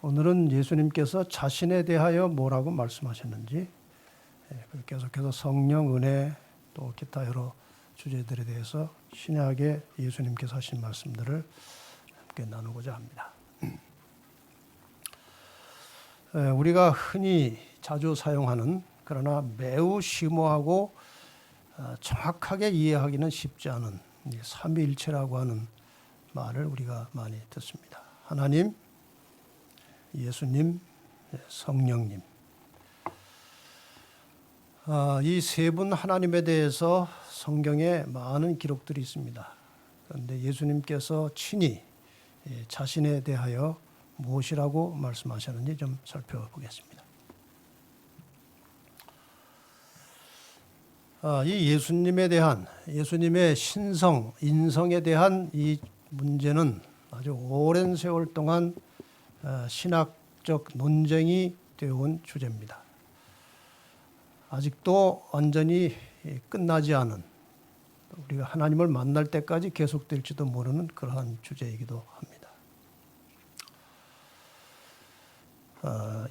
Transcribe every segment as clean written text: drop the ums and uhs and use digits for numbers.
오늘은 예수님께서 자신에 대하여 뭐라고 말씀하셨는지, 계속해서 성령, 은혜, 또 기타 여러 주제들에 대해서 신약에 예수님께서 하신 말씀들을 함께 나누고자 합니다. 우리가 흔히 자주 사용하는, 그러나 매우 심오하고 정확하게 이해하기는 쉽지 않은 삼위일체라고 하는 말을 우리가 많이 듣습니다. 하나님, 예수님, 성령님. 이 세 분 하나님에 대해서 성경에 많은 기록들이 있습니다. 그런데 예수님께서 친히 자신에 대하여 무엇이라고 말씀하셨는지 좀 살펴보겠습니다. 이 예수님에 대한, 예수님의 신성, 인성에 대한 이 문제는 아주 오랜 세월 동안 신학적 논쟁이 되어온 주제입니다. 아직도 완전히 끝나지 않은, 우리가 하나님을 만날 때까지 계속될지도 모르는 그러한 주제이기도 합니다.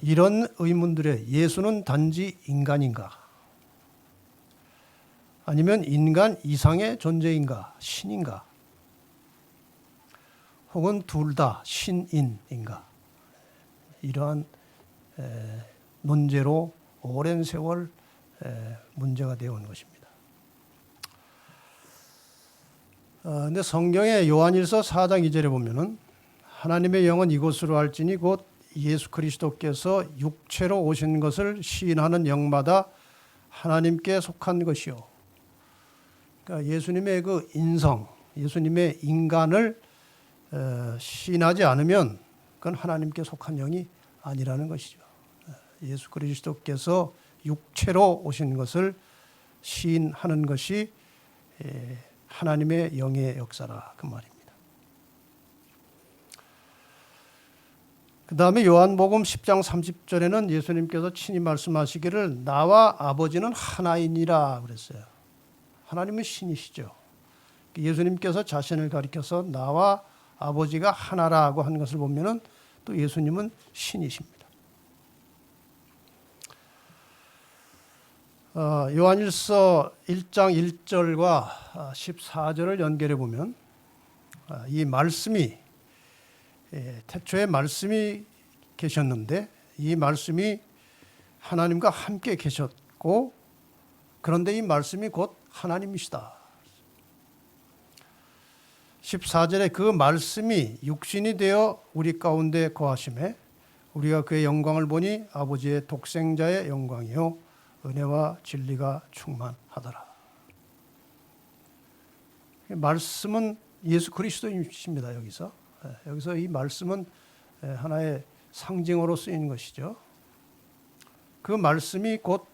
이런 의문들에 예수는 단지 인간인가? 아니면 인간 이상의 존재인가? 신인가? 혹은 둘 다 신인인가? 이러한 논제로 오랜 세월 문제가 되어 온 것입니다. 근데 성경의 요한일서 4장 2절에 보면은 하나님의 영은 이곳으로 할지니 곧 예수 그리스도께서 육체로 오신 것을 시인하는 영마다 하나님께 속한 것이요. 그러니까 예수님의 그 인성, 예수님의 인간을 시인하지 않으면 그건 하나님께 속한 영이 아니라는 것이죠. 예수 그리스도께서 육체로 오신 것을 시인하는 것이 하나님의 영의 역사라 그 말입니다. 그 다음에 요한복음 10장 30절에는 예수님께서 친히 말씀하시기를 나와 아버지는 하나이니라 그랬어요. 하나님은 신이시죠. 예수님께서 자신을 가리켜서 나와 아버지가 하나라고 한 것을 보면은 또 예수님은 신이십니다. 요한일서 1장 1절과 14절을 연결해 보면 이 말씀이, 태초에 말씀이 계셨는데 이 말씀이 하나님과 함께 계셨고 그런데 이 말씀이 곧 하나님이시다. 14절에 그 말씀이 육신이 되어 우리 가운데 거하심에 우리가 그의 영광을 보니 아버지의 독생자의 영광이요 은혜와 진리가 충만하더라. 말씀은 예수 그리스도이십니다. 여기서 이 말씀은 하나의 상징어로 쓰이는 것이죠. 그 말씀이 곧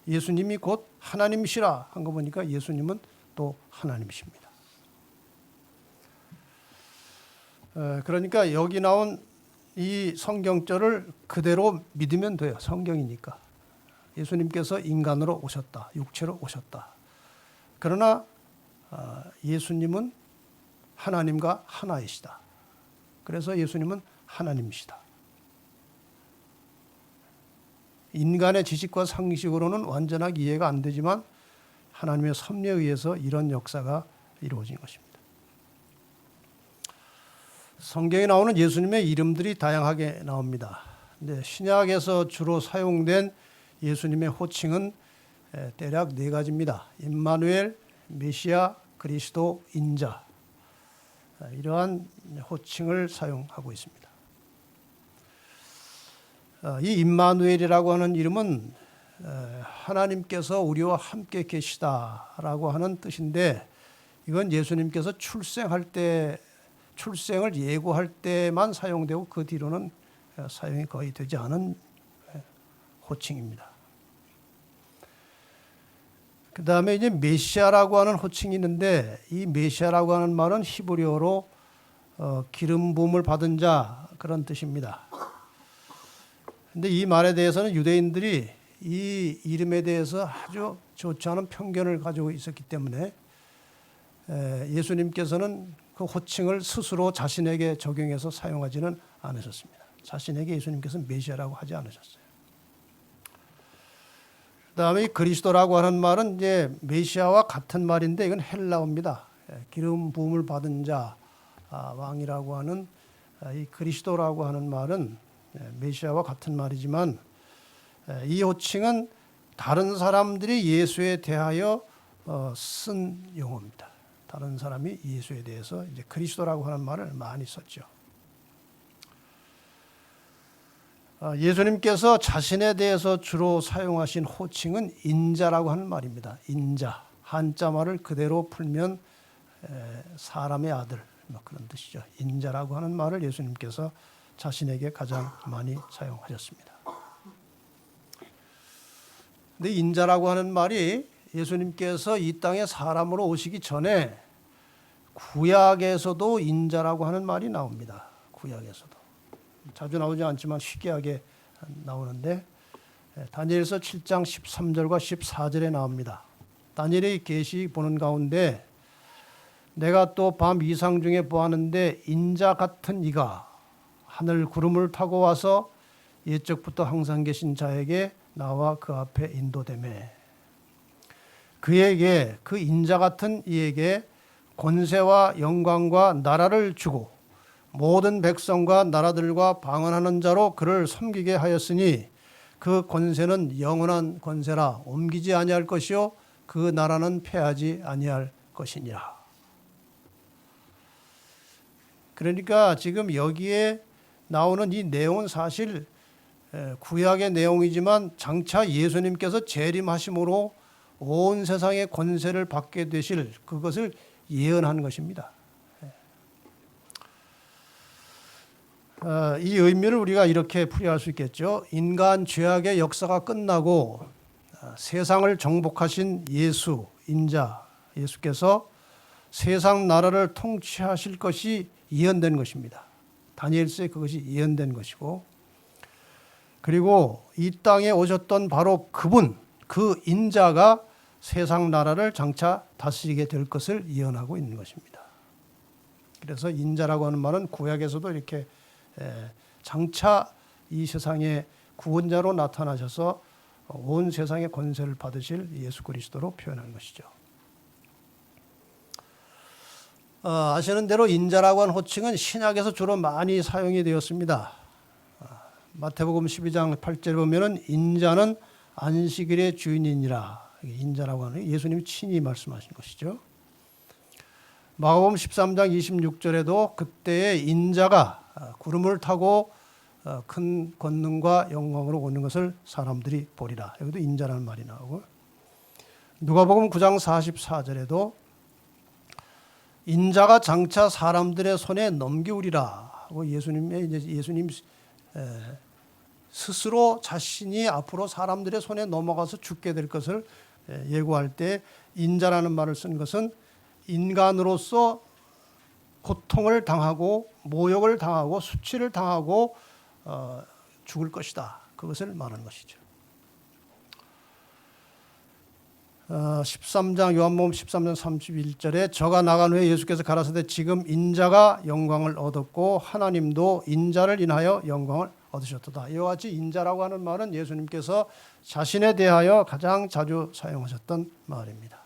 예수님이 곧 하나님이시라 한 거 보니까 예수님은 또 하나님이십니다. 그러니까 여기 나온 이 성경절을 그대로 믿으면 돼요. 성경이니까. 예수님께서 인간으로 오셨다. 육체로 오셨다. 그러나 예수님은 하나님과 하나이시다. 그래서 예수님은 하나님이시다. 인간의 지식과 상식으로는 완전하게 이해가 안 되지만 하나님의 섭리에 의해서 이런 역사가 이루어진 것입니다. 성경에 나오는 예수님의 이름들이 다양하게 나옵니다. 근데 신약에서 주로 사용된 예수님의 호칭은 대략 네 가지입니다. 임마누엘, 메시아, 그리스도, 인자. 이러한 호칭을 사용하고 있습니다. 이 임마누엘이라고 하는 이름은 하나님께서 우리와 함께 계시다라고 하는 뜻인데 이건 예수님께서 출생을 예고할 때만 사용되고 그 뒤로는 사용이 거의 되지 않은 호칭입니다. 그 다음에 이제 메시아라고 하는 호칭이 있는데 이 메시아라고 하는 말은 히브리어로 기름 부음을 받은 자 그런 뜻입니다. 근데 이 말에 대해서는 유대인들이 이 이름에 대해서 아주 좋지 않은 편견을 가지고 있었기 때문에 예수님께서는 그 호칭을 스스로 자신에게 적용해서 사용하지는 않으셨습니다. 자신에게 예수님께서 메시아라고 하지 않으셨어요. 그다음에 그리스도라고 하는 말은 이제 메시아와 같은 말인데 이건 헬라어입니다. 기름 부음을 받은 자, 왕이라고 하는 이 그리스도라고 하는 말은 메시아와 같은 말이지만 이 호칭은 다른 사람들이 예수에 대하여 쓴 용어입니다. 다른 사람이 예수에 대해서 이제 그리스도라고 하는 말을 많이 썼죠. 예수님께서 자신에 대해서 주로 사용하신 호칭은 인자라고 하는 말입니다. 인자, 한자 말을 그대로 풀면 사람의 아들, 그런 뜻이죠. 인자라고 하는 말을 예수님께서 자신에게 가장 많이 사용하셨습니다. 근데 인자라고 하는 말이 예수님께서 이 땅에 사람으로 오시기 전에 구약에서도 인자라고 하는 말이 나옵니다. 구약에서도. 자주 나오지 않지만 희귀하게 나오는데 다니엘서 7장 13절과 14절에 나옵니다. 다니엘의 계시 보는 가운데 내가 또 밤 이상 중에 보았는데 인자 같은 이가 하늘 구름을 타고 와서 옛적부터 항상 계신 자에게 나와 그 앞에 인도되매 그에게 그 인자 같은 이에게 권세와 영광과 나라를 주고 모든 백성과 나라들과 방언하는 자로 그를 섬기게 하였으니 그 권세는 영원한 권세라 옮기지 아니할 것이요 그 나라는 패하지 아니할 것이니라. 그러니까 지금 여기에 나오는 이 내용은 사실 구약의 내용이지만 장차 예수님께서 재림하심으로 온 세상의 권세를 받게 되실 그것을 예언한 것입니다. 이 의미를 우리가 이렇게 풀이할 수 있겠죠. 인간 죄악의 역사가 끝나고 세상을 정복하신 예수, 인자, 예수께서 세상 나라를 통치하실 것이 예언된 것입니다. 다니엘서에 그것이 예언된 것이고 그리고 이 땅에 오셨던 바로 그분, 그 인자가 세상 나라를 장차 다스리게 될 것을 예언하고 있는 것입니다. 그래서 인자라고 하는 말은 구약에서도 이렇게 장차 이 세상의 구원자로 나타나셔서 온 세상의 권세를 받으실 예수 그리스도로 표현한 것이죠. 아시는 대로 인자라고 하는 호칭은 신약에서 주로 많이 사용이 되었습니다. 마태복음 12장 8절에 보면은 인자는 안식일의 주인이니라. 인자라고 하는 예수님이 친히 말씀하신 것이죠. 마가복음 13장 26절에도 그때의 인자가 구름을 타고 큰 권능과 영광으로 오는 것을 사람들이 보리라. 여기도 인자라는 말이 나오고 누가복음 9장 44절에도 인자가 장차 사람들의 손에 넘기우리라 하고 예수님 스스로 자신이 앞으로 사람들의 손에 넘어가서 죽게 될 것을 예고할 때 인자라는 말을 쓴 것은 인간으로서 고통을 당하고 모욕을 당하고 수치를 당하고 죽을 것이다. 그것을 말하는 것이죠. 13장 요한복음 13장 31절에 저가 나간 후에 예수께서 가라사대 지금 인자가 영광을 얻었고 하나님도 인자를 인하여 영광을 얻으셨도다. 이와 같이 인자라고 하는 말은 예수님께서 자신에 대하여 가장 자주 사용하셨던 말입니다.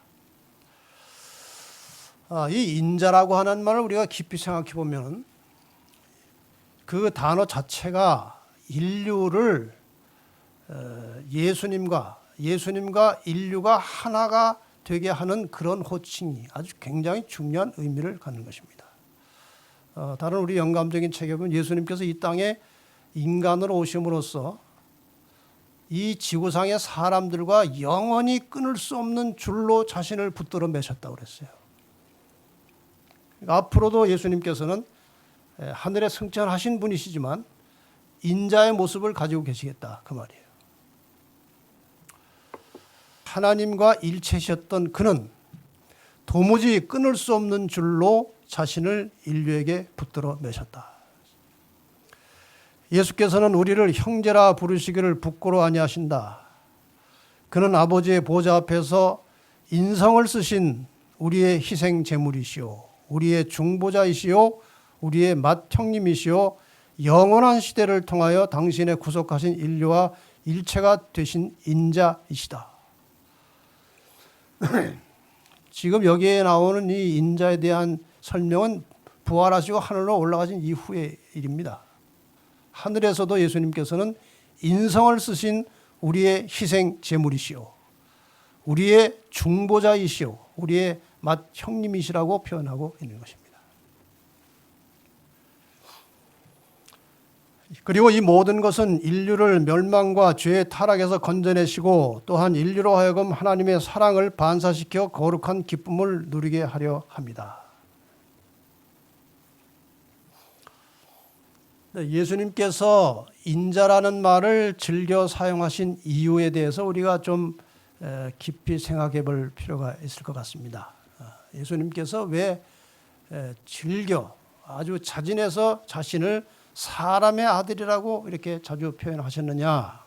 이 인자라고 하는 말을 우리가 깊이 생각해 보면 그 단어 자체가 인류를 예수님과 인류가 하나가 되게 하는 그런 호칭이 아주 굉장히 중요한 의미를 갖는 것입니다. 다른 우리 영감적인 책에 보면 예수님께서 이 땅에 인간으로 오심으로써 이 지구상의 사람들과 영원히 끊을 수 없는 줄로 자신을 붙들어 매셨다고 그랬어요. 그러니까 앞으로도 예수님께서는 하늘에 승천하신 분이시지만 인자의 모습을 가지고 계시겠다 그 말이에요. 하나님과 일체셨던 그는 도무지 끊을 수 없는 줄로 자신을 인류에게 붙들어 매셨다. 예수께서는 우리를 형제라 부르시기를 부끄러워 아니하신다. 그는 아버지의 보좌 앞에서 인성을 쓰신 우리의 희생 제물이시오. 우리의 중보자이시오. 우리의 맏형님이시오. 영원한 시대를 통하여 당신의 구속하신 인류와 일체가 되신 인자이시다. 지금 여기에 나오는 이 인자에 대한 설명은 부활하시고 하늘로 올라가신 이후의 일입니다. 하늘에서도 예수님께서는 인성을 쓰신 우리의 희생 제물이시오, 우리의 중보자이시오, 우리의 맏 형님이시라고 표현하고 있는 것입니다. 그리고 이 모든 것은 인류를 멸망과 죄의 타락에서 건져내시고 또한 인류로 하여금 하나님의 사랑을 반사시켜 거룩한 기쁨을 누리게 하려 합니다. 예수님께서 인자라는 말을 즐겨 사용하신 이유에 대해서 우리가 좀 깊이 생각해 볼 필요가 있을 것 같습니다. 예수님께서 왜 즐겨 아주 자진해서 자신을 사람의 아들이라고 이렇게 자주 표현하셨느냐?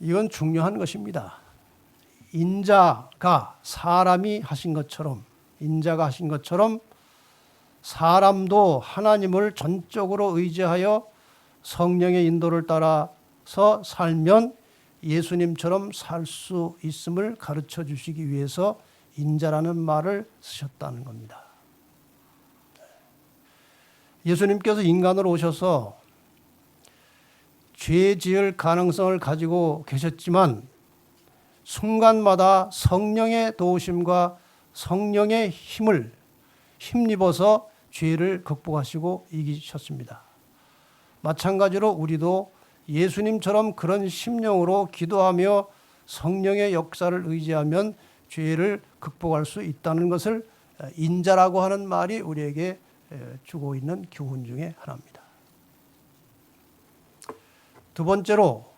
이건 중요한 것입니다. 인자가 사람이 하신 것처럼, 인자가 하신 것처럼 사람도 하나님을 전적으로 의지하여 성령의 인도를 따라서 살면 예수님처럼 살 수 있음을 가르쳐 주시기 위해서 인자라는 말을 쓰셨다는 겁니다. 예수님께서 인간으로 오셔서 죄 지을 가능성을 가지고 계셨지만 순간마다 성령의 도우심과 성령의 힘을 힘입어서 죄를 극복하시고 이기셨습니다. 마찬가지로 우리도 예수님처럼 그런 심령으로 기도하며 성령의 역사를 의지하면 죄를 극복할 수 있다는 것을 인자라고 하는 말이 우리에게 주고 있는 교훈 중에 하나입니다. 두 번째로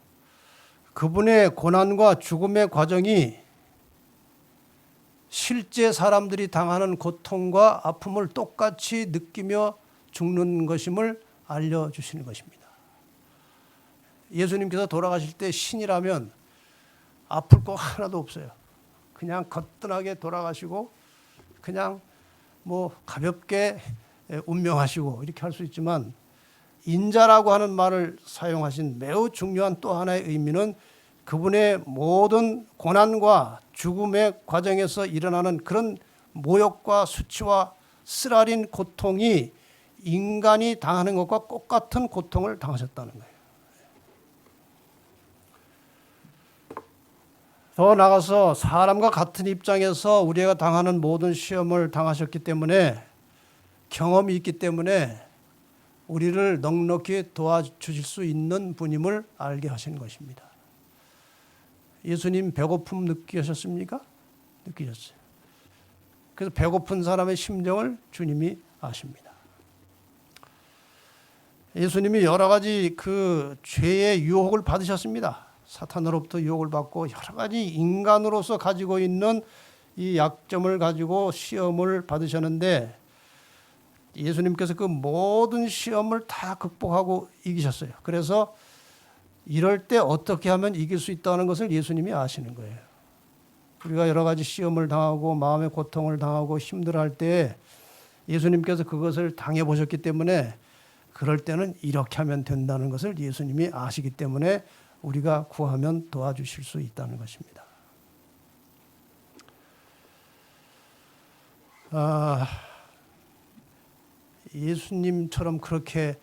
그분의 고난과 죽음의 과정이 실제 사람들이 당하는 고통과 아픔을 똑같이 느끼며 죽는 것임을 알려주시는 것입니다. 예수님께서 돌아가실 때 신이라면 아플 거 하나도 없어요. 그냥 거뜬하게 돌아가시고 그냥 뭐 가볍게 운명하시고 이렇게 할 수 있지만 인자라고 하는 말을 사용하신 매우 중요한 또 하나의 의미는 그분의 모든 고난과 죽음의 과정에서 일어나는 그런 모욕과 수치와 쓰라린 고통이 인간이 당하는 것과 똑같은 고통을 당하셨다는 거예요. 더 나아가서 사람과 같은 입장에서 우리가 당하는 모든 시험을 당하셨기 때문에 경험이 있기 때문에 우리를 넉넉히 도와주실 수 있는 분임을 알게 하신 것입니다. 예수님 배고픔 느끼셨습니까? 느끼셨어요. 그래서 배고픈 사람의 심정을 주님이 아십니다. 예수님이 여러 가지 그 죄의 유혹을 받으셨습니다. 사탄으로부터 유혹을 받고 여러 가지 인간으로서 가지고 있는 이 약점을 가지고 시험을 받으셨는데 예수님께서 그 모든 시험을 다 극복하고 이기셨어요. 그래서 이럴 때 어떻게 하면 이길 수 있다는 것을 예수님이 아시는 거예요. 우리가 여러 가지 시험을 당하고 마음의 고통을 당하고 힘들어할 때 예수님께서 그것을 당해보셨기 때문에 그럴 때는 이렇게 하면 된다는 것을 예수님이 아시기 때문에 우리가 구하면 도와주실 수 있다는 것입니다. 예수님처럼 그렇게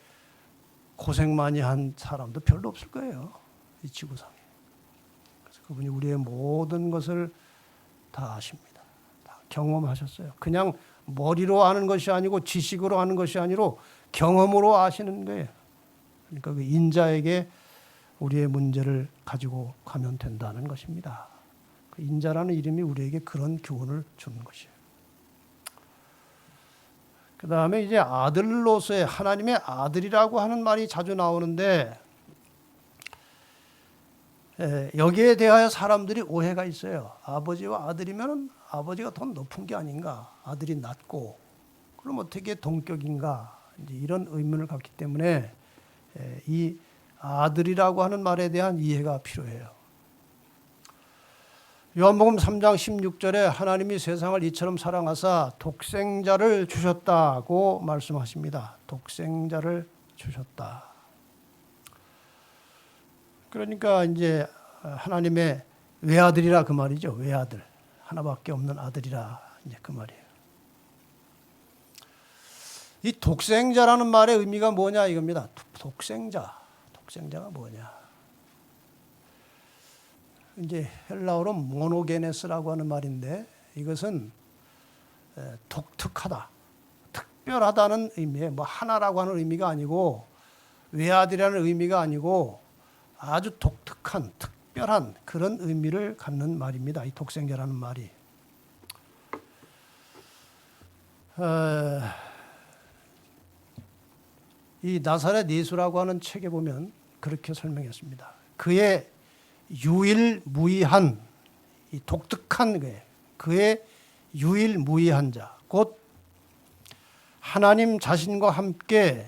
고생 많이 한 사람도 별로 없을 거예요. 이 지구상에. 그래서 그분이 우리의 모든 것을 다 아십니다. 다 경험하셨어요. 그냥 머리로 아는 것이 아니고 지식으로 아는 것이 아니고 경험으로 아시는 거예요. 그러니까 그 인자에게 우리의 문제를 가지고 가면 된다는 것입니다. 그 인자라는 이름이 우리에게 그런 교훈을 주는 것이에요. 그 다음에 이제 아들로서의 하나님의 아들이라고 하는 말이 자주 나오는데 여기에 대하여 사람들이 오해가 있어요. 아버지와 아들이면 아버지가 더 높은 게 아닌가? 아들이 낮고 그럼 어떻게 동격인가? 이제 이런 의문을 갖기 때문에 이 아들이라고 하는 말에 대한 이해가 필요해요. 요한복음 3장 16절에 하나님이 세상을 이처럼 사랑하사 독생자를 주셨다고 말씀하십니다. 독생자를 주셨다. 그러니까 이제 하나님의 외아들이라 그 말이죠. 외아들. 하나밖에 없는 아들이라 이제 그 말이에요. 이 독생자라는 말의 의미가 뭐냐 이겁니다. 독생자. 독생자가 뭐냐? 이제 헬라어로 모노게네스라고 하는 말인데 이것은 독특하다, 특별하다는 의미에 뭐 하나라고 하는 의미가 아니고 외아들이라는 의미가 아니고 아주 독특한, 특별한 그런 의미를 갖는 말입니다. 이 독생자라는 말이. 이 나사렛 예수라고 하는 책에 보면 그렇게 설명했습니다. 그의 유일무이한, 이 독특한 그의 유일무이한 자, 곧 하나님 자신과 함께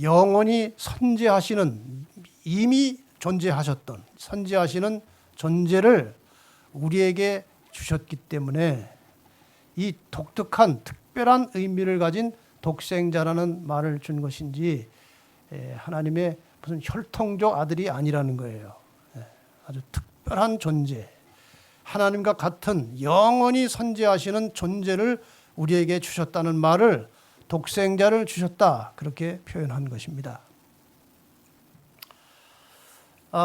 영원히 선지하시는, 이미 존재하셨던 선지하시는 존재를 우리에게 주셨기 때문에 이 독특한 특별한 의미를 가진 독생자라는 말을 준 것인지 하나님의 무슨 혈통적 아들이 아니라는 거예요. 아주 특별한 존재, 하나님과 같은 영원히 선지하시는 존재를 우리에게 주셨다는 말을 독생자를 주셨다, 그렇게 표현한 것입니다.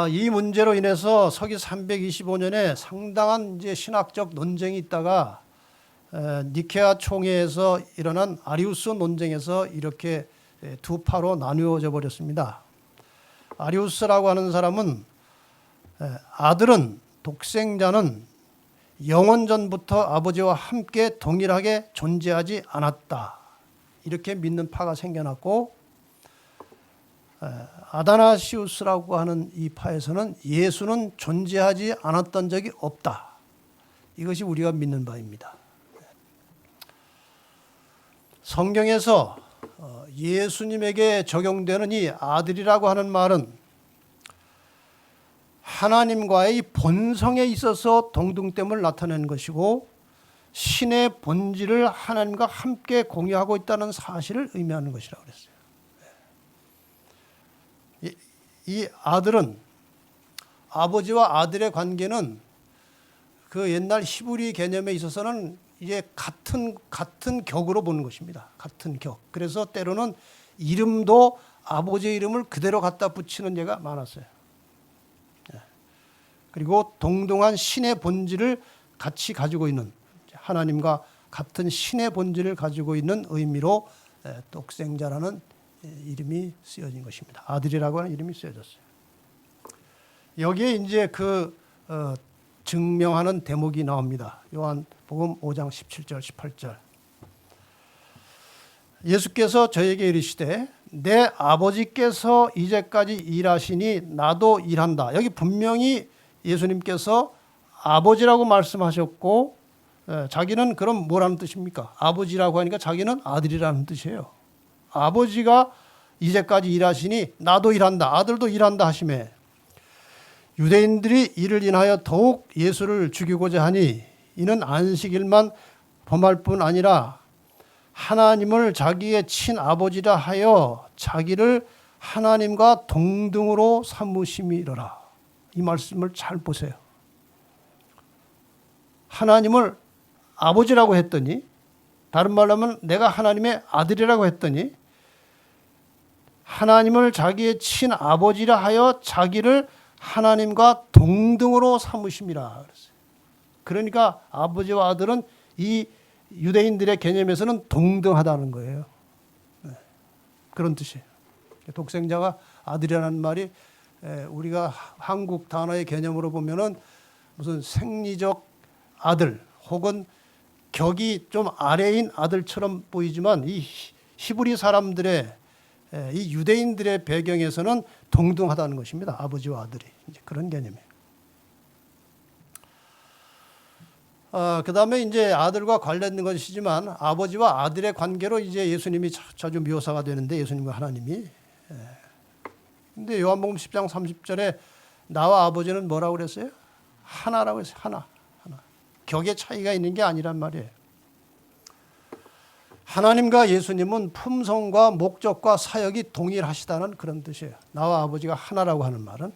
이 문제로 인해서 서기 325년에 상당한 이제 신학적 논쟁이 있다가 니케아 총회에서 일어난 아리우스 논쟁에서 이렇게 두 파로 나누어져 버렸습니다. 아리우스라고 하는 사람은 아들은, 독생자는 영원전부터 아버지와 함께 동일하게 존재하지 않았다, 이렇게 믿는 파가 생겨났고, 아다나시우스라고 하는 이 파에서는 예수는 존재하지 않았던 적이 없다, 이것이 우리가 믿는 바입니다. 성경에서 예수님에게 적용되는 이 아들이라고 하는 말은 하나님과의 본성에 있어서 동등됨을 나타내는 것이고 신의 본질을 하나님과 함께 공유하고 있다는 사실을 의미하는 것이라고 그랬어요. 이 아들은, 아버지와 아들의 관계는 그 옛날 히브리 개념에 있어서는 이제 같은 격으로 보는 것입니다. 같은 격. 그래서 때로는 이름도 아버지의 이름을 그대로 갖다 붙이는 예가 많았어요. 그리고 동등한 신의 본질을 같이 가지고 있는, 하나님과 같은 신의 본질을 가지고 있는 의미로 독생자라는 이름이 쓰여진 것입니다. 아들이라고 하는 이름이 쓰여졌어요. 여기에 이제 증명하는 대목이 나옵니다. 요한복음 5장 17절 18절. 예수께서 저에게 이르시되 내 아버지께서 이제까지 일하시니 나도 일한다. 여기 분명히 예수님께서 아버지라고 말씀하셨고, 자기는 그럼 뭐라는 뜻입니까? 아버지라고 하니까 자기는 아들이라는 뜻이에요. 아버지가 이제까지 일하시니 나도 일한다, 아들도 일한다 하시매, 유대인들이 이를 인하여 더욱 예수를 죽이고자 하니 이는 안식일만 범할 뿐 아니라 하나님을 자기의 친아버지라 하여 자기를 하나님과 동등으로 삼으심이로라. 이 말씀을 잘 보세요. 하나님을 아버지라고 했더니, 다른 말로 하면 내가 하나님의 아들이라고 했더니 하나님을 자기의 친아버지라 하여 자기를 하나님과 동등으로 삼으심이라 그랬어요. 그러니까 아버지와 아들은 이 유대인들의 개념에서는 동등하다는 거예요. 그런 뜻이에요. 독생자가 아들이라는 말이 우리가 한국 단어의 개념으로 보면은 무슨 생리적 아들 혹은 격이 좀 아래인 아들처럼 보이지만 이 히브리 사람들의, 이 유대인들의 배경에서는 동등하다는 것입니다. 아버지와 아들이. 이제 그런 개념이에요. 그 다음에 이제 아들과 관련된 것이지만 아버지와 아들의 관계로 이제 예수님이 자주 묘사가 되는데, 예수님과 하나님이. 근데 요한복음 10장 30절에 나와 아버지는 뭐라고 그랬어요? 하나라고 했어요. 하나. 격의 차이가 있는 게 아니란 말이에요. 하나님과 예수님은 품성과 목적과 사역이 동일하시다는 그런 뜻이에요. 나와 아버지가 하나라고 하는 말은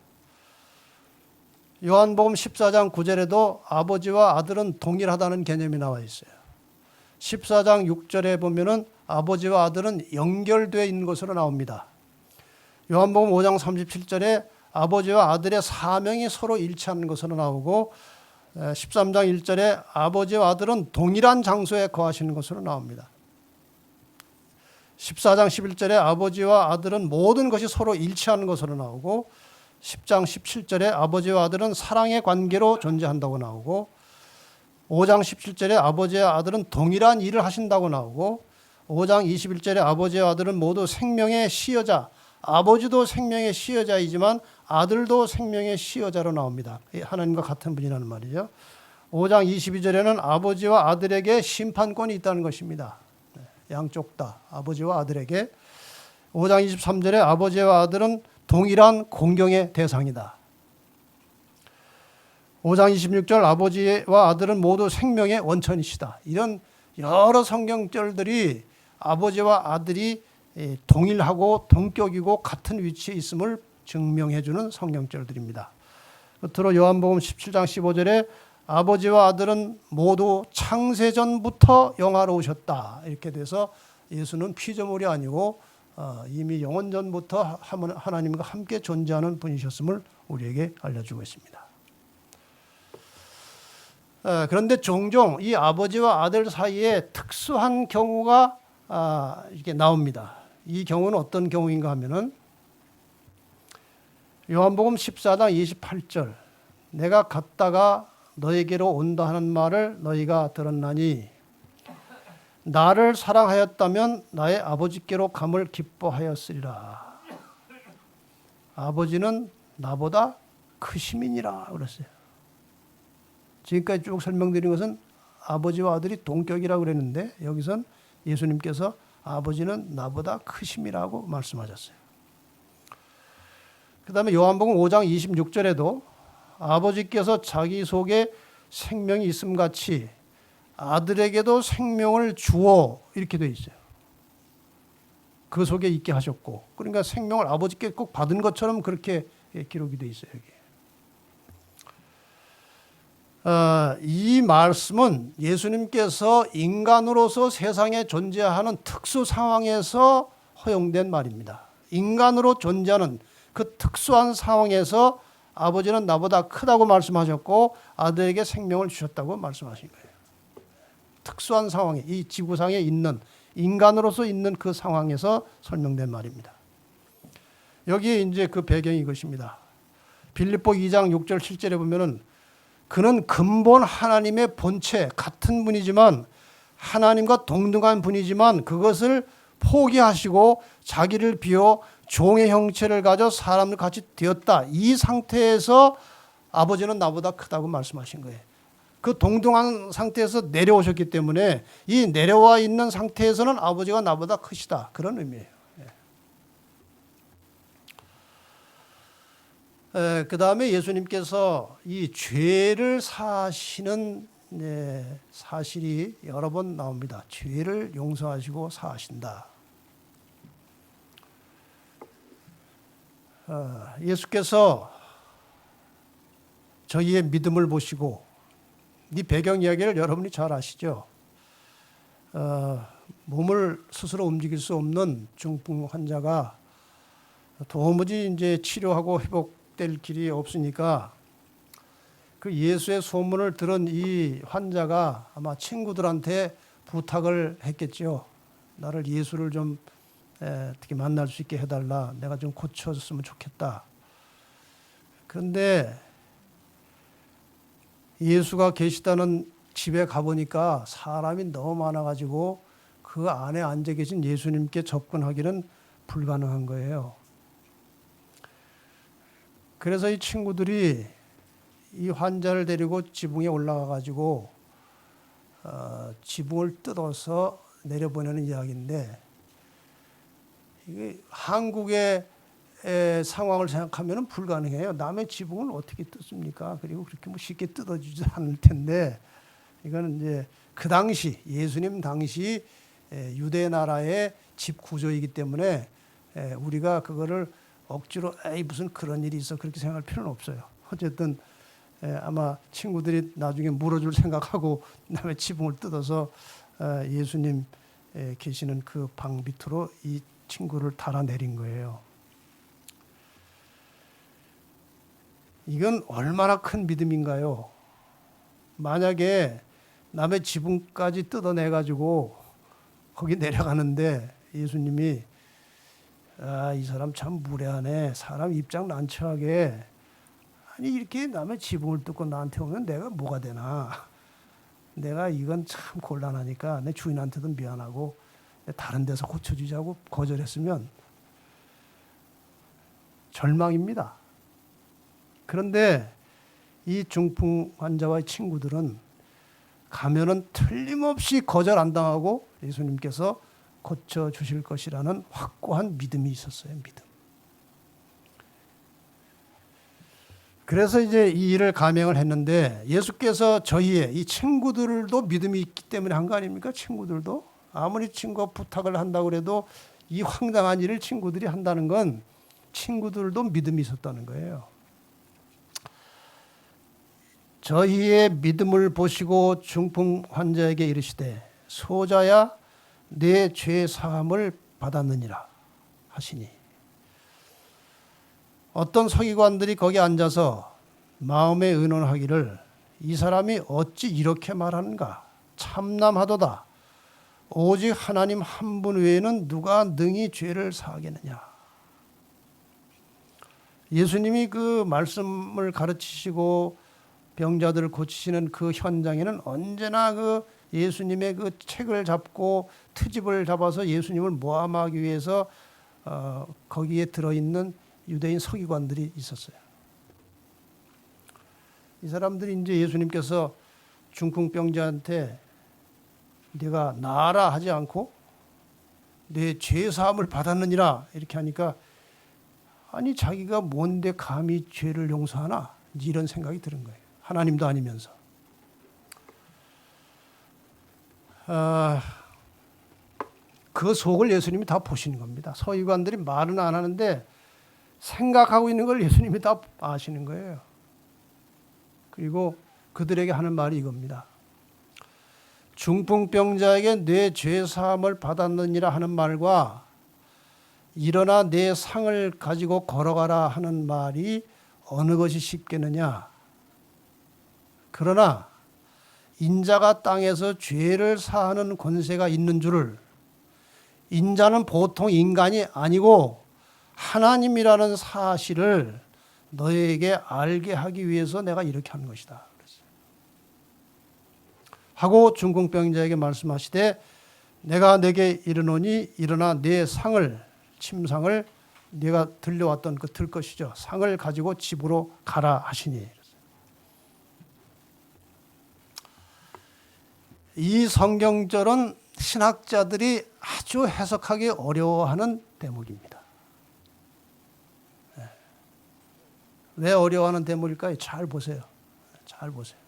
요한복음 14장 9절에도 아버지와 아들은 동일하다는 개념이 나와 있어요. 14장 6절에 보면은 아버지와 아들은 연결되어 있는 것으로 나옵니다. 요한복음 5장 37절에 아버지와 아들의 사명이 서로 일치하는 것으로 나오고 13장 1절에 아버지와 아들은 동일한 장소에 거하시는 것으로 나옵니다. 14장 11절에 아버지와 아들은 모든 것이 서로 일치하는 것으로 나오고 10장 17절에 아버지와 아들은 사랑의 관계로 존재한다고 나오고 5장 17절에 아버지와 아들은 동일한 일을 하신다고 나오고 5장 21절에 아버지와 아들은 모두 생명의 시여자, 아버지도 생명의 시여자이지만 아들도 생명의 시여자로 나옵니다. 하나님과 같은 분이라는 말이죠. 5장 22절에는 아버지와 아들에게 심판권이 있다는 것입니다. 양쪽 다 아버지와 아들에게. 5장 23절에 아버지와 아들은 동일한 공경의 대상이다. 5장 26절 아버지와 아들은 모두 생명의 원천이시다. 이런 여러 성경절들이 아버지와 아들이 동일하고 동격이고 같은 위치에 있음을 증명해 주는 성경절들입니다. 끝으로 요한복음 17장 15절에 아버지와 아들은 모두 창세전부터 영화로우셨다. 이렇게 돼서 예수는 피조물이 아니고 이미 영원전부터 하나님과 함께 존재하는 분이셨음을 우리에게 알려주고 있습니다. 그런데 종종 이 아버지와 아들 사이에 특수한 경우가 이렇게 나옵니다. 이 경우는 어떤 경우인가 하면은 요한복음 14장 28절 내가 갔다가 너에게로 온다 하는 말을 너희가 들었나니 나를 사랑하였다면 나의 아버지께로 감을 기뻐하였으리라. 아버지는 나보다 크심이니라 그랬어요. 지금까지 쭉 설명드린 것은 아버지와 아들이 동격이라고 그랬는데 여기선 예수님께서 아버지는 나보다 크심이라고 말씀하셨어요. 그 다음에 요한복음 5장 26절에도 아버지께서 자기 속에 생명이 있음같이 아들에게도 생명을 주어 이렇게 되어 있어요. 그 속에 있게 하셨고 그러니까 생명을 아버지께 꼭 받은 것처럼 그렇게 기록이 되어 있어요. 여기. 이 말씀은 예수님께서 인간으로서 세상에 존재하는 특수 상황에서 허용된 말입니다. 인간으로 존재하는 그 특수한 상황에서 아버지는 나보다 크다고 말씀하셨고 아들에게 생명을 주셨다고 말씀하신 거예요. 특수한 상황에 이 지구상에 있는 인간으로서 있는 그 상황에서 설명된 말입니다. 여기에 이제 그 배경이 이것입니다. 빌립보 2장 6절 7절에 보면은 그는 근본 하나님의 본체 같은 분이지만 하나님과 동등한 분이지만 그것을 포기하시고 자기를 비워 종의 형체를 가져 사람을 같이 되었다. 이 상태에서 아버지는 나보다 크다고 말씀하신 거예요. 그 동등한 상태에서 내려오셨기 때문에 이 내려와 있는 상태에서는 아버지가 나보다 크시다. 그런 의미예요. 그 다음에 예수님께서 이 죄를 사하시는 사실이 여러 번 나옵니다. 죄를 용서하시고 사하신다. 예수께서 저희의 믿음을 보시고 이 배경 이야기를 여러분이 잘 아시죠? 몸을 스스로 움직일 수 없는 중풍 환자가 도무지 이제 치료하고 회복될 길이 없으니까 그 예수의 소문을 들은 이 환자가 아마 친구들한테 부탁을 했겠죠. 나를 예수를 좀 어떻게 만날 수 있게 해달라. 내가 좀 고쳐졌으면 좋겠다. 그런데 예수가 계시다는 집에 가보니까 사람이 너무 많아가지고 그 안에 앉아 계신 예수님께 접근하기는 불가능한 거예요. 그래서 이 친구들이 이 환자를 데리고 지붕에 올라가가지고 지붕을 뜯어서 내려보내는 이야기인데 이게 한국의 상황을 생각하면 불가능해요. 남의 지붕을 어떻게 뜯습니까? 그리고 그렇게 뭐 쉽게 뜯어지지 않을 텐데 이거는 이제 그 당시 예수님 당시 유대 나라의 집 구조이기 때문에 우리가 그거를 억지로 에이 무슨 그런 일이 있어 그렇게 생각할 필요는 없어요. 어쨌든 아마 친구들이 나중에 물어줄 생각하고 그다음에 지붕을 뜯어서 예수님 계시는 그 방 밑으로 이 친구를 달아내린 거예요. 이건 얼마나 큰 믿음인가요? 만약에 남의 지붕까지 뜯어내가지고 거기 내려가는데 예수님이 이 사람 참 무례하네. 사람 입장 난처하게. 아니 이렇게 남의 지붕을 뜯고 나한테 오면 내가 뭐가 되나. 내가 이건 참 곤란하니까 내 주인한테도 미안하고 다른 데서 고쳐주자고 거절했으면 절망입니다. 그런데 이 중풍 환자와의 친구들은 가면은 틀림없이 거절 안 당하고 예수님께서 고쳐주실 것이라는 확고한 믿음이 있었어요. 믿음. 그래서 이제 이 일을 감행을 했는데 예수께서 저희의 이 친구들도 믿음이 있기 때문에 한 거 아닙니까? 친구들도 아무리 친구가 부탁을 한다고 해도 이 황당한 일을 친구들이 한다는 건 친구들도 믿음이 있었다는 거예요. 저희의 믿음을 보시고 중풍 환자에게 이르시되 소자야 내 죄 사함을 받았느니라 하시니 어떤 서기관들이 거기 앉아서 마음에 의논하기를 이 사람이 어찌 이렇게 말하는가 참남하도다 오직 하나님 한 분 외에는 누가 능히 죄를 사하겠느냐. 예수님이 그 말씀을 가르치시고 병자들을 고치시는 그 현장에는 언제나 그 예수님의 그 책을 잡고 트집을 잡아서 예수님을 모함하기 위해서 거기에 들어있는 유대인 서기관들이 있었어요. 이 사람들이 이제 예수님께서 중풍병자한테 네가 나아라 하지 않고 내 죄 사함을 받았느니라 이렇게 하니까 아니 자기가 뭔데 감히 죄를 용서하나 이런 생각이 드는 거예요. 하나님도 아니면서. 그 속을 예수님이 다 보시는 겁니다. 서기관들이 말은 안 하는데 생각하고 있는 걸 예수님이 다 아시는 거예요. 그리고 그들에게 하는 말이 이겁니다. 중풍병자에게 내 죄 사함을 받았느니라 하는 말과 일어나 내 상을 가지고 걸어가라 하는 말이 어느 것이 쉽겠느냐. 그러나 인자가 땅에서 죄를 사하는 권세가 있는 줄을 인자는 보통 인간이 아니고 하나님이라는 사실을 너에게 알게 하기 위해서 내가 이렇게 하는 것이다. 그랬어요. 하고 중풍병자에게 말씀하시되 내가 내게 이르노니 일어나 내 상을 침상을 네가 들려왔던 그 들것이죠. 상을 가지고 집으로 가라 하시니. 이 성경절은 신학자들이 아주 해석하기 어려워하는 대목입니다. 왜 어려워하는 대목일까요? 잘 보세요. 잘 보세요.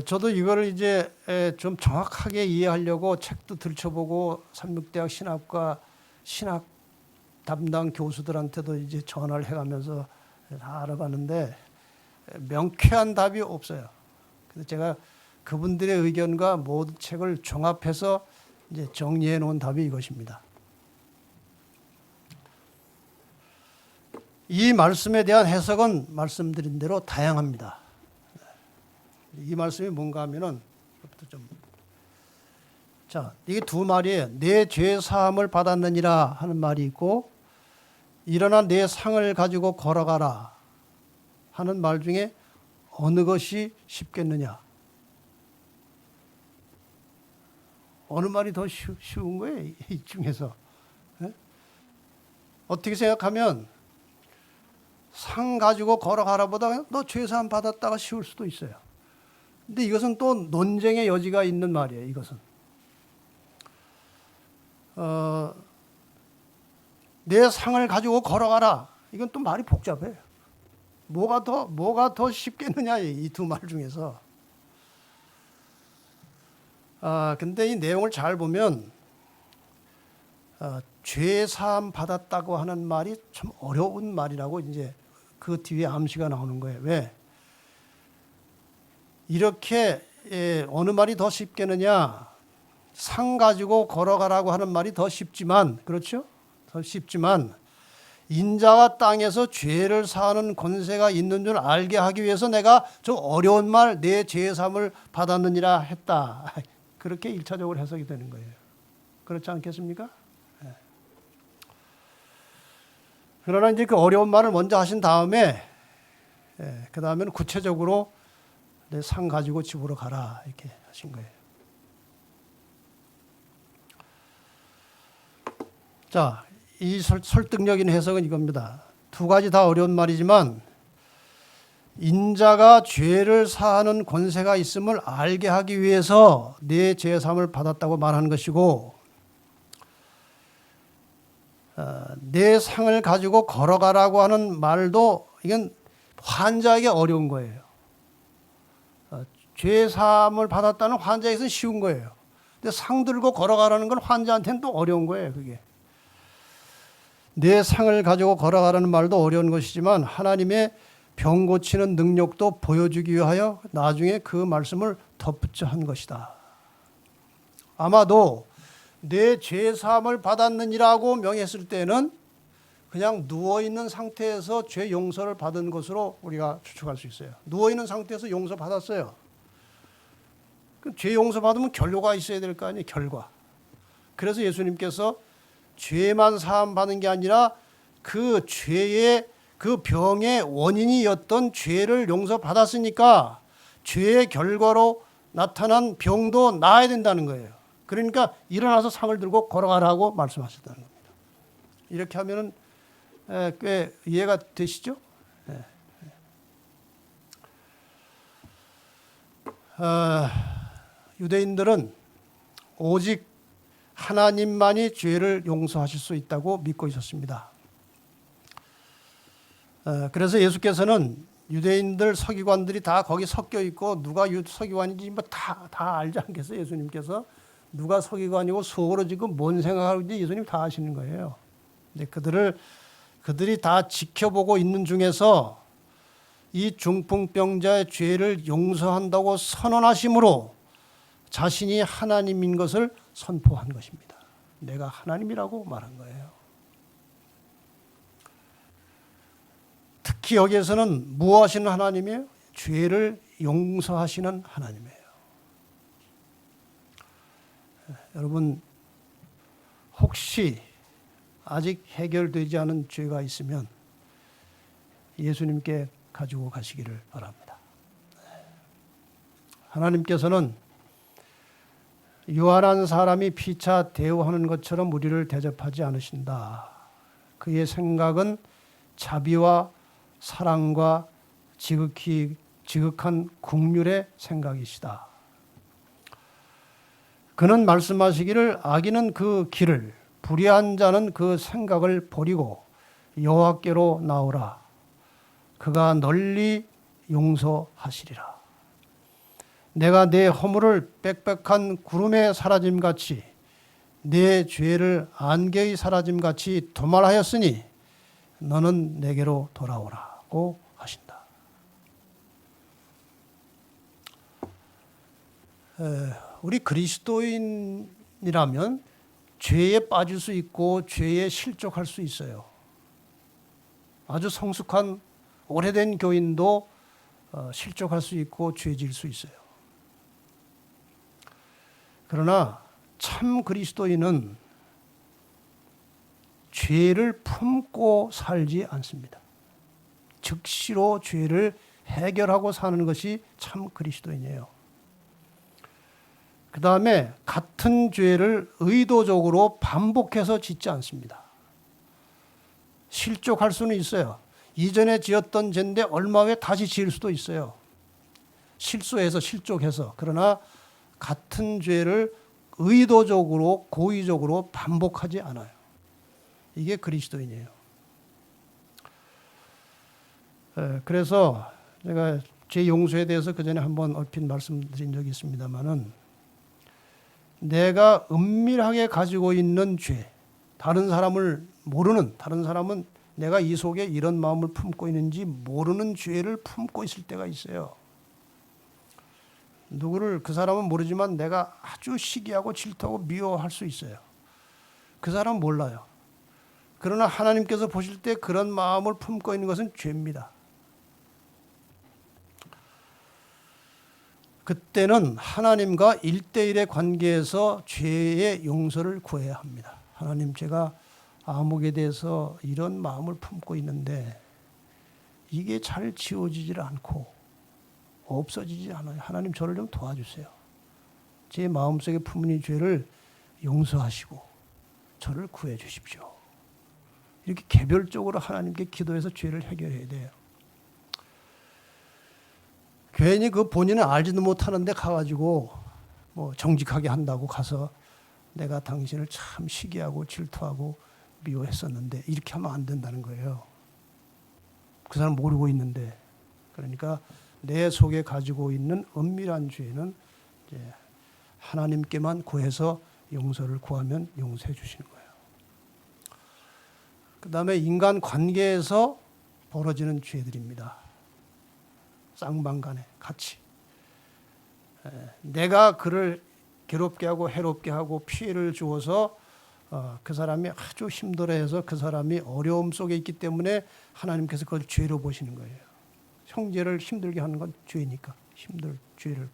저도 이거를 이제 좀 정확하게 이해하려고 책도 들춰보고 삼육대학 신학과 신학 담당 교수들한테도 이제 전화를 해가면서 다 알아봤는데 명쾌한 답이 없어요. 그래서 제가 그분들의 의견과 모든 책을 종합해서 이제 정리해 놓은 답이 이것입니다. 이 말씀에 대한 해석은 말씀드린 대로 다양합니다. 이 말씀이 뭔가 하면은 자, 이게 두 말이에요. 내 죄 사함을 받았느니라 하는 말이 있고 일어나 내 상을 가지고 걸어가라 하는 말 중에 어느 것이 쉽겠느냐? 어느 말이 더 쉬운 거예요? 이 중에서. 어떻게 생각하면 상 가지고 걸어가라 보다 너 죄사함 받았다가 쉬울 수도 있어요. 근데 이것은 또 논쟁의 여지가 있는 말이에요. 이것은. 내 상을 가지고 걸어가라. 이건 또 말이 복잡해요. 뭐가 더 쉽겠느냐, 이 두 말 중에서. 근데 이 내용을 잘 보면 죄 사함 받았다고 하는 말이 참 어려운 말이라고 이제 그 뒤에 암시가 나오는 거예요. 왜? 이렇게 어느 말이 더 쉽겠느냐? 상 가지고 걸어가라고 하는 말이 더 쉽지만, 그렇죠? 더 쉽지만 인자가 땅에서 죄를 사하는 권세가 있는 줄 알게 하기 위해서 내가 좀 어려운 말 내 죄사함을 받았느니라 했다. 그렇게 1차적으로 해석이 되는 거예요. 그렇지 않겠습니까? 그러나 이제 그 어려운 말을 먼저 하신 다음에 그 다음에는 구체적으로 내 상 가지고 집으로 가라 이렇게 하신 거예요. 자, 이 설득력 있는 해석은 이겁니다. 두 가지 다 어려운 말이지만 인자가 죄를 사하는 권세가 있음을 알게 하기 위해서 내 죄사함을 받았다고 말하는 것이고, 내 상을 가지고 걸어가라고 하는 말도 이건 환자에게 어려운 거예요. 죄사함을 받았다는 환자에게서는 쉬운 거예요. 근데 상 들고 걸어가라는 건 환자한테는 또 어려운 거예요. 그게. 내 상을 가지고 걸어가라는 말도 어려운 것이지만 하나님의 병 고치는 능력도 보여주기 위하여 나중에 그 말씀을 덧붙여 한 것이다. 아마도 내 죄사함을 받았느니라고 명했을 때는 그냥 누워있는 상태에서 죄 용서를 받은 것으로 우리가 추측할 수 있어요. 누워있는 상태에서 용서 받았어요. 죄 용서 받으면 결과가 있어야 될 거 아니에요. 결과. 그래서 예수님께서 죄만 사함 받는 게 아니라 그 죄의 그 병의 원인이었던 죄를 용서받았으니까 죄의 결과로 나타난 병도 나아야 된다는 거예요. 그러니까 일어나서 상을 들고 걸어가라고 말씀하셨다는 겁니다. 이렇게 하면은 꽤 이해가 되시죠? 유대인들은 오직 하나님만이 죄를 용서하실 수 있다고 믿고 있었습니다. 그래서 예수께서는 유대인들 서기관들이 다 거기 섞여 있고 누가 서기관인지 뭐 다 알지 않겠어요? 예수님께서 누가 서기관이고 속으로 지금 뭔 생각하고 있는지 예수님 다 아시는 거예요. 근데 그들이 다 지켜보고 있는 중에서 이 중풍병자의 죄를 용서한다고 선언하심으로 자신이 하나님인 것을 선포한 것입니다. 내가 하나님이라고 말한 거예요. 특히 여기에서는 무엇하시는 하나님이에요? 죄를 용서하시는 하나님이에요. 여러분, 혹시 아직 해결되지 않은 죄가 있으면 예수님께 가지고 가시기를 바랍니다. 하나님께서는 유한한 사람이 피차 대우하는 것처럼 우리를 대접하지 않으신다. 그의 생각은 자비와 사랑과 지극한 긍휼의 생각이시다. 그는 말씀하시기를 악인은 그 길을 불의한 자는 그 생각을 버리고 여호와께로 나오라. 그가 널리 용서하시리라. 내가 내 허물을 빽빽한 구름에 사라짐같이 내 죄를 안개의 사라짐같이 도말하였으니 너는 내게로 돌아오라고 하신다. 우리 그리스도인이라면 죄에 빠질 수 있고 죄에 실족할 수 있어요. 아주 성숙한 오래된 교인도 실족할 수 있고 죄질 수 있어요. 그러나 참 그리스도인은 죄를 품고 살지 않습니다. 즉시로 죄를 해결하고 사는 것이 참 그리스도인이에요. 그 다음에 같은 죄를 의도적으로 반복해서 짓지 않습니다. 실족할 수는 있어요. 이전에 지었던 죄인데 얼마 후에 다시 지을 수도 있어요. 실수해서 실족해서. 그러나 같은 죄를 의도적으로 고의적으로 반복하지 않아요. 이게 그리스도인이에요. 그래서 제가 죄 용서에 대해서 그 전에 한번 얼핏 말씀드린 적이 있습니다만은 내가 은밀하게 가지고 있는 죄, 다른 사람을 모르는, 다른 사람은 내가 이 속에 이런 마음을 품고 있는지 모르는 죄를 품고 있을 때가 있어요. 누구를, 그 사람은 모르지만 내가 아주 시기하고 질투하고 미워할 수 있어요. 그 사람은 몰라요. 그러나 하나님께서 보실 때 그런 마음을 품고 있는 것은 죄입니다. 그때는 하나님과 1대1의 관계에서 죄의 용서를 구해야 합니다. 하나님, 제가 아목에 대해서 이런 마음을 품고 있는데 이게 잘 지워지질 않고 없어지지 않아요. 하나님, 저를 좀 도와주세요. 제 마음속에 품은 이 죄를 용서하시고 저를 구해 주십시오. 이렇게 개별적으로 하나님께 기도해서 죄를 해결해야 돼요. 괜히 그 본인은 알지도 못하는데 가가지고 뭐 정직하게 한다고 가서 내가 당신을 참 시기하고 질투하고 미워했었는데 이렇게 하면 안 된다는 거예요. 그 사람 모르고 있는데. 그러니까 내 속에 가지고 있는 은밀한 죄는 이제 하나님께만 구해서 용서를 구하면 용서해 주시는 거예요. 그 다음에 인간 관계에서 벌어지는 죄들입니다. 쌍방간에 같이. 내가 그를 괴롭게 하고 해롭게 하고 피해를 주어서 그 사람이 아주 힘들어해서 그 사람이 어려움 속에 있기 때문에 하나님께서 그걸 죄로 보시는 거예요. 형제를 힘들게 하는 건 죄니까. 힘들 죄를.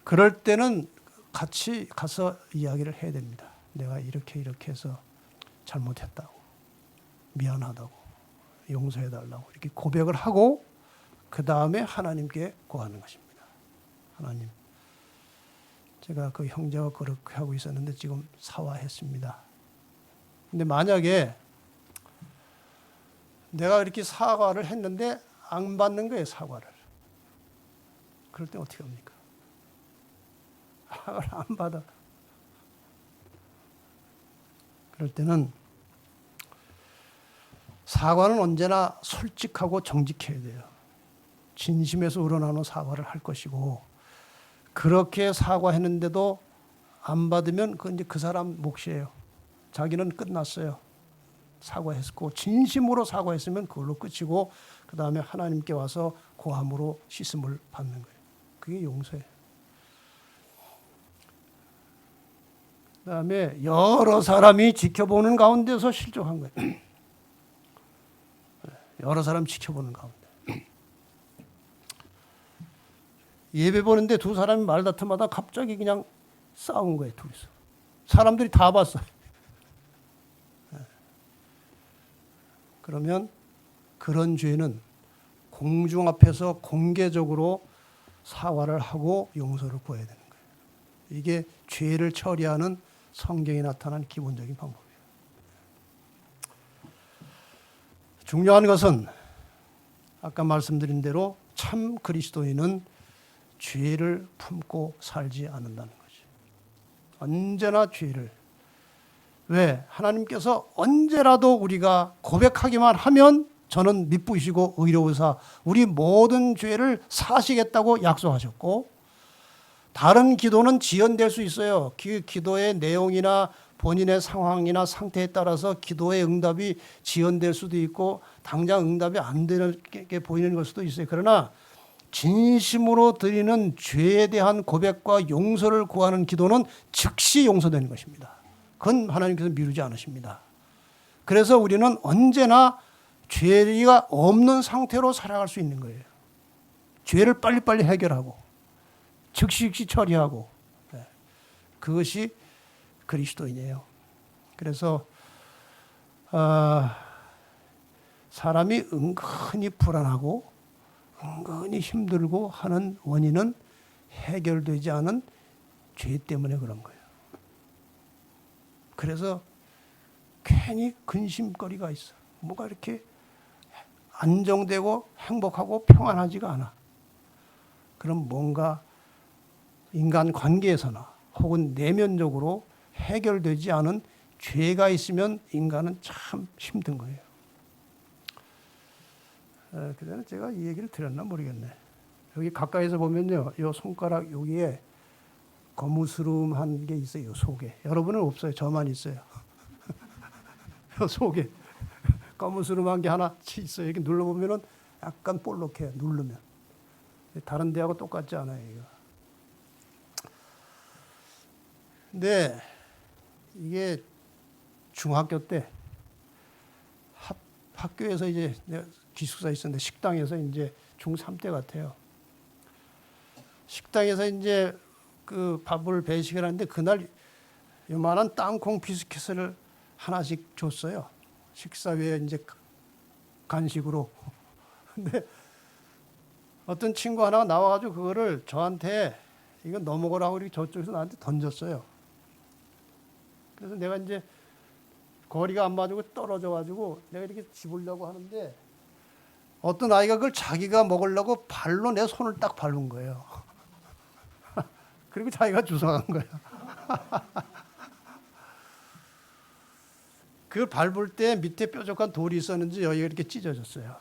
그럴 때는 같이 가서 이야기를 해야 됩니다. 내가 이렇게 해서 잘못했다고, 미안하다고, 용서해달라고 이렇게 고백을 하고 그 다음에 하나님께 구하는 것입니다. 하나님, 제가 그 형제와 그렇게 하고 있었는데 지금 사과했습니다. 근데 만약에 내가 이렇게 사과를 했는데 안 받는 거예요, 사과를. 그럴 때 어떻게 합니까? 사과를 안 받아. 그럴 때는 사과는 언제나 솔직하고 정직해야 돼요. 진심에서 우러나오는 사과를 할 것이고, 그렇게 사과했는데도 안 받으면 그건 이제 그 사람 몫이에요. 자기는 끝났어요. 사과했고 진심으로 사과했으면 그걸로 끝이고 그 다음에 하나님께 와서 고함으로 씻음을 받는 거예요. 그게 용서예요. 그 다음에 여러 사람이 지켜보는 가운데서 실족한 거예요. 여러 사람 지켜보는 가운데. 예배 보는데 두 사람이 말다툼하다 갑자기 그냥 싸운 거예요, 둘이서. 사람들이 다 봤어요. 그러면 그런 죄는 공중 앞에서 공개적으로 사과를 하고 용서를 구해야 되는 거예요. 이게 죄를 처리하는 성경에 나타난 기본적인 방법이에요. 중요한 것은 아까 말씀드린 대로 참 그리스도인은 죄를 품고 살지 않는다는 거죠. 언제나 죄를. 왜? 하나님께서 언제라도 우리가 고백하기만 하면 저는 미쁘시고 의로우사 우리 모든 죄를 사시겠다고 약속하셨고, 다른 기도는 지연될 수 있어요. 기도의 내용이나 본인의 상황이나 상태에 따라서 기도의 응답이 지연될 수도 있고 당장 응답이 안 되게 보이는 걸 수도 있어요. 그러나 진심으로 드리는 죄에 대한 고백과 용서를 구하는 기도는 즉시 용서되는 것입니다. 그건 하나님께서 미루지 않으십니다. 그래서 우리는 언제나 죄가 없는 상태로 살아갈 수 있는 거예요. 죄를 빨리빨리 해결하고 즉시 처리하고, 그것이 그리스도인이에요. 그래서 사람이 은근히 불안하고 은근히 힘들고 하는 원인은 해결되지 않은 죄 때문에 그런 거예요. 그래서 괜히 근심거리가 있어. 뭐가 이렇게 안정되고 행복하고 평안하지가 않아. 그럼 뭔가 인간 관계에서나 혹은 내면적으로 해결되지 않은 죄가 있으면 인간은 참 힘든 거예요. 그전에 제가 이 얘기를 드렸나 모르겠네. 여기 가까이서 보면요, 이 손가락 여기에 거무스름한 게 있어요. 속에. 여러분은 없어요. 저만 있어요. 속에 거무스름한 게 하나 있어요. 이렇게 눌러보면은 약간 볼록해요. 누르면. 다른 데하고 똑같지 않아요. 이거. 근데 이게 중학교 때 학교에서 이제 내가 기숙사에 있었는데 식당에서 이제 중3 때 같아요. 식당에서 이제 그 밥을 배식을 하는데 그날 요만한 땅콩 비스킷을 하나씩 줬어요. 식사 외에 이제 간식으로. 근데 어떤 친구 하나가 나와가지고 그거를 저한테 이거 너 먹으라고 이렇게 저쪽에서 나한테 던졌어요. 그래서 내가 이제 거리가 안 맞고 떨어져가지고 내가 이렇게 집으려고 하는데 어떤 아이가 그걸 자기가 먹으려고 발로 내 손을 딱 밟은 거예요. 그리고 자기가 주워간 거예요. 그 밟을 때 밑에 뾰족한 돌이 있었는지 여기가 이렇게 찢어졌어요.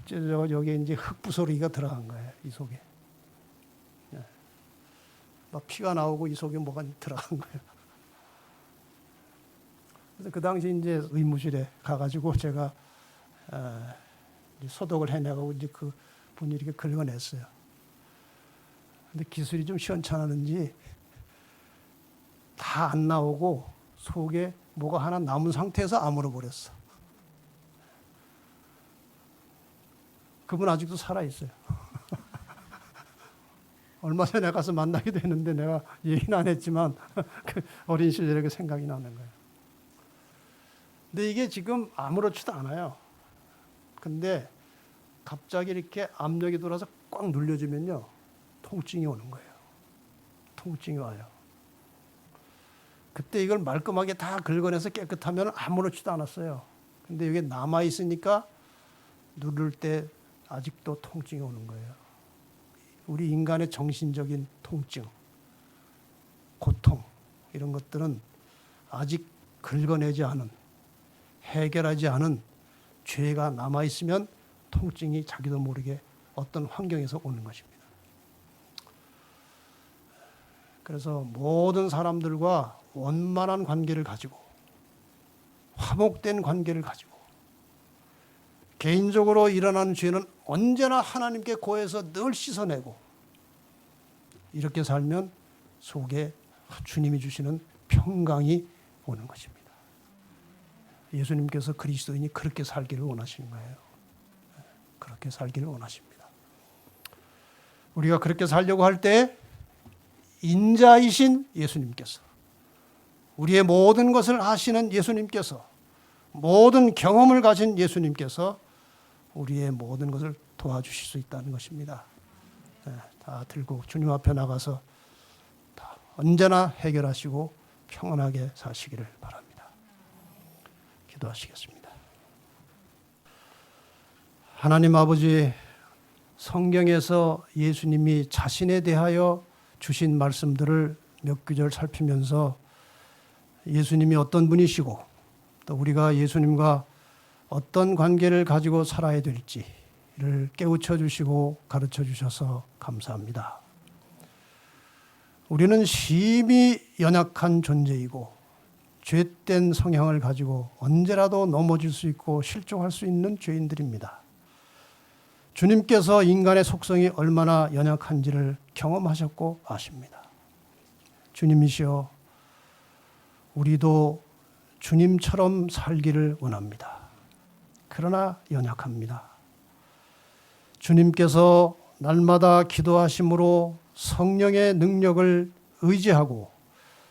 찢어져 여기에 이제 흙부스러기가 들어간 거예요. 이 속에. 막 피가 나오고 이 속에 뭐가 들어간 거예요. 그래서 그 당시 이제 의무실에 가가지고 제가 소독을 해내고 이제 그 분이 이렇게 긁어냈어요. 근데 기술이 좀 시원찮았는지 다 안 나오고 속에 뭐가 하나 남은 상태에서 아물어 버렸어. 그분 아직도 살아 있어요. 얼마 전에 가서 만나기도 했는데 내가 얘기는 안 했지만 그 어린 시절에 그 생각이 나는 거예요. 근데 이게 지금 아무렇지도 않아요. 근데 갑자기 이렇게 압력이 돌아서 꽉 눌려주면요, 통증이 오는 거예요. 통증이 와요. 그때 이걸 말끔하게 다 긁어내서 깨끗하면 아무렇지도 않았어요. 근데 이게 남아 있으니까 누를 때 아직도 통증이 오는 거예요. 우리 인간의 정신적인 통증, 고통 이런 것들은 아직 긁어내지 않은, 해결하지 않은 죄가 남아 있으면 통증이 자기도 모르게 어떤 환경에서 오는 것입니다. 그래서 모든 사람들과 원만한 관계를 가지고 화목된 관계를 가지고 개인적으로 일어나는 죄는 언제나 하나님께 고해서 늘 씻어내고 이렇게 살면 속에 주님이 주시는 평강이 오는 것입니다. 예수님께서 그리스도인이 그렇게 살기를 원하시는 거예요. 그렇게 살기를 원하십니다. 우리가 그렇게 살려고 할 때 인자이신 예수님께서, 우리의 모든 것을 아시는 예수님께서, 모든 경험을 가진 예수님께서 우리의 모든 것을 도와주실 수 있다는 것입니다. 다 들고 주님 앞에 나가서 다 언제나 해결하시고 평안하게 사시기를 바랍니다. 기도하시겠습니다. 하나님 아버지, 성경에서 예수님이 자신에 대하여 주신 말씀들을 몇 구절 살피면서 예수님이 어떤 분이시고 또 우리가 예수님과 어떤 관계를 가지고 살아야 될지를 깨우쳐 주시고 가르쳐 주셔서 감사합니다. 우리는 심히 연약한 존재이고 죄된 성향을 가지고 언제라도 넘어질 수 있고 실족할 수 있는 죄인들입니다. 주님께서 인간의 속성이 얼마나 연약한지를 경험하셨고 아십니다. 주님이시여, 우리도 주님처럼 살기를 원합니다. 그러나 연약합니다. 주님께서 날마다 기도하심으로 성령의 능력을 의지하고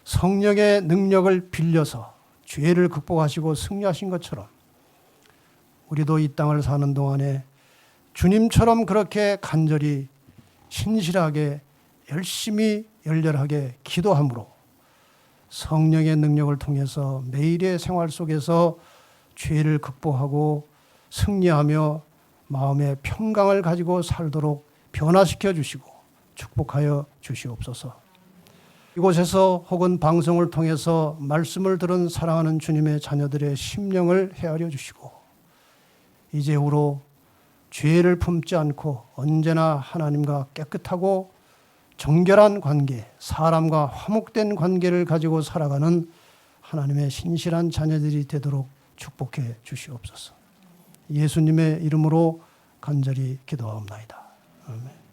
성령의 능력을 빌려서 죄를 극복하시고 승리하신 것처럼 우리도 이 땅을 사는 동안에 주님처럼 그렇게 간절히 신실하게 열심히 열렬하게 기도함으로 성령의 능력을 통해서 매일의 생활 속에서 죄를 극복하고 승리하며 마음의 평강을 가지고 살도록 변화시켜 주시고 축복하여 주시옵소서. 이곳에서 혹은 방송을 통해서 말씀을 들은 사랑하는 주님의 자녀들의 심령을 헤아려 주시고 이제후로 죄를 품지 않고 언제나 하나님과 깨끗하고 정결한 관계, 사람과 화목된 관계를 가지고 살아가는 하나님의 신실한 자녀들이 되도록 축복해 주시옵소서. 예수님의 이름으로 간절히 기도하옵나이다. 아멘.